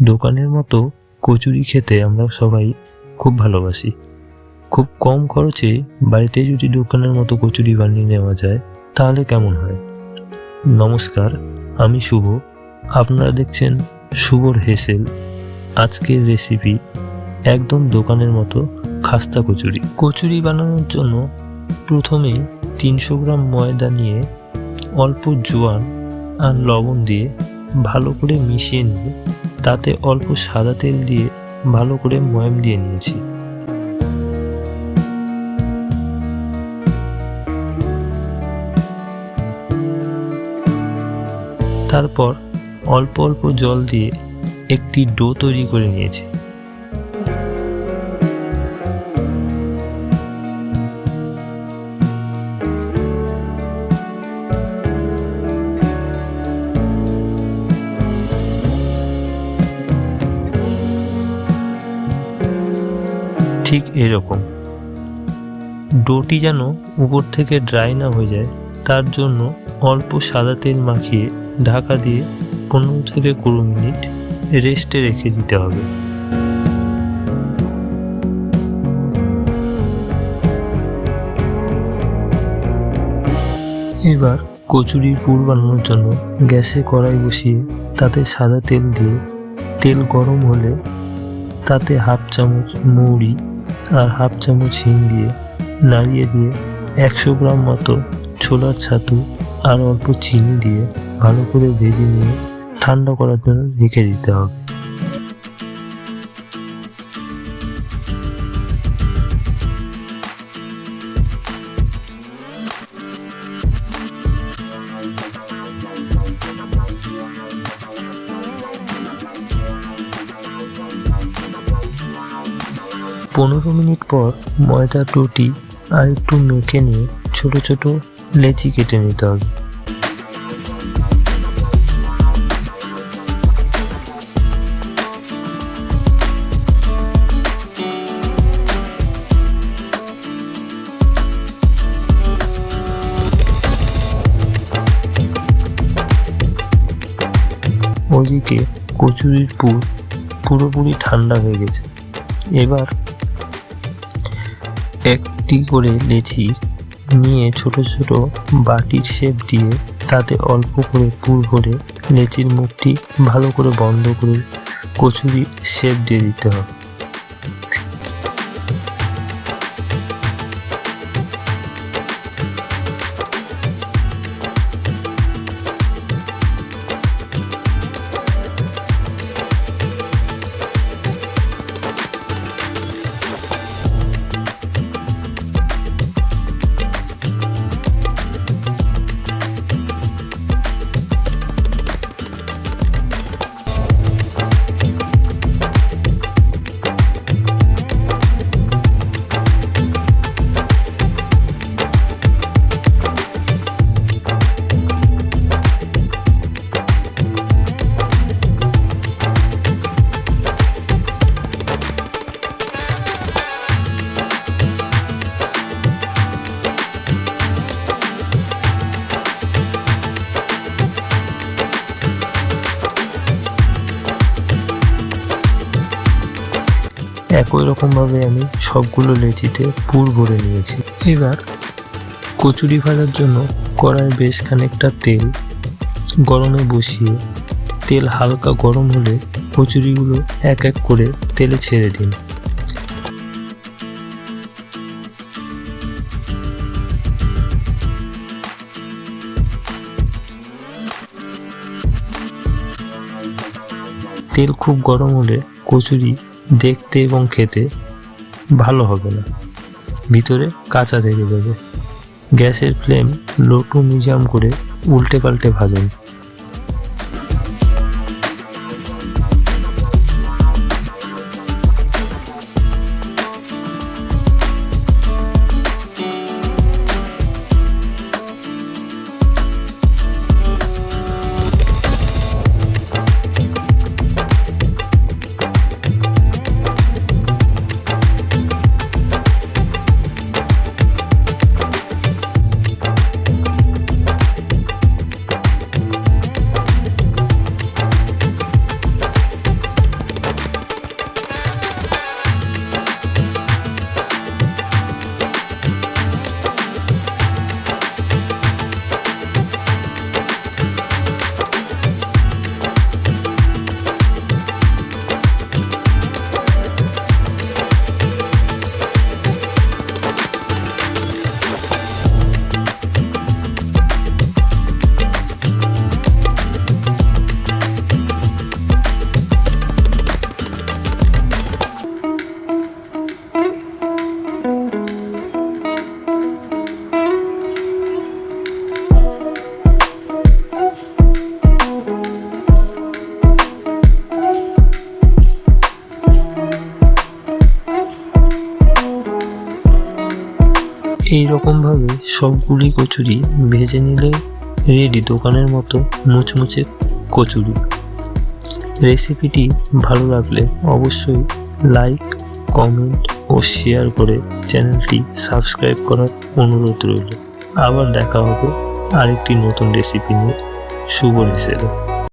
দোকানের মতো কচুরি খেতে আমরা সবাই খুব ভালোবাসি। খুব কম খরচে বাড়িতে যদি দোকানের মতো কচুরি বানিয়ে নেওয়া যায় তাহলে কেমন হয়? নমস্কার, আমি শুভ। আপনারা দেখছেন শুভর হেসেল। আজকের রেসিপি একদম দোকানের মতো খাস্তা কচুরি। কচুরি বানানোর জন্য প্রথমে 300 গ্রাম ময়দা নিয়ে অল্প জোয়ান আর লবণ দিয়ে ভালো করে মিশিয়ে নিয়ে তাতে অল্প সাদা তেল দিয়ে ভালো করে ময়াম দিয়ে নিয়েছি। তারপর অল্প অল্প জল দিয়ে একটি ডো তৈরি করে নিয়েছি। ঠিক এরকম ডোটি যেন উপর থেকে ড্রাই না হয়ে যায় তার জন্য অল্প সাদা তেল মাখিয়ে ঢাকা দিয়ে 15 থেকে 20 মিনিট রেস্টে রেখে দিতে হবে। এবার কচুরির পুর বানানোর জন্য গ্যাসে কড়াই বসিয়ে তাতে সাদা তেল দিয়ে তেল গরম হলে তাতে হাফ চামচ মৌরি আর হাফ চামচ হিং দিয়ে নাড়িয়ে দিয়ে 100 গ্রাম মতো ছোলার ছাতু আর অল্প চিনি দিয়ে ভালো করে ভেজে নিয়ে ঠান্ডা করার জন্য রেখে দিতে হবে। পনেরো মিনিট পর ময়দার ডোটি আর একটু মেখে নিয়ে ছোট ছোট লেচি কেটে নিতে হবে। ওইদিকে কচুরির পুর পুরোপুরি ঠান্ডা হয়ে গেছে। এবার একটি করে লেচি নিয়ে ছোট ছোট বাটির শেপ দিয়ে তাতে অল্প করে পুর ভরে লেচির মুখটি ভালো করে বন্ধ করে কচুরি শেপ দিয়ে দিতে হবে। একই রকমভাবে আমি সবগুলো লেচিতে পুর ভরে নিয়েছি। এবার কচুরি ভাজার জন্য কড়াই বেশ খানিকটা তেল গরমে বসিয়ে তেল হালকা গরম হলে কচুরিগুলো এক এক করে তেলে ছেড়ে দিন। তেল খুব গরম হলে কচুরি দেখতে এবং খেতে ভালো হবে না, ভিতরে কাঁচা থেকে যাবে। গ্যাসের ফ্লেম লো টু মিডিয়াম করে উল্টে পাল্টে ভাজুন। এই রকমভাবে সবগুলি কচুরি ভেজে নিলে রেডি দোকানের মতো মুচমুচে কচুরি। রেসিপিটি ভালো লাগলে অবশ্যই লাইক, কমেন্ট ও শেয়ার করে চ্যানেলটি সাবস্ক্রাইব করার অনুরোধ রইল। আবার দেখা হবে আরেকটি নতুন রেসিপি নিয়ে। শুভ রেসিপি।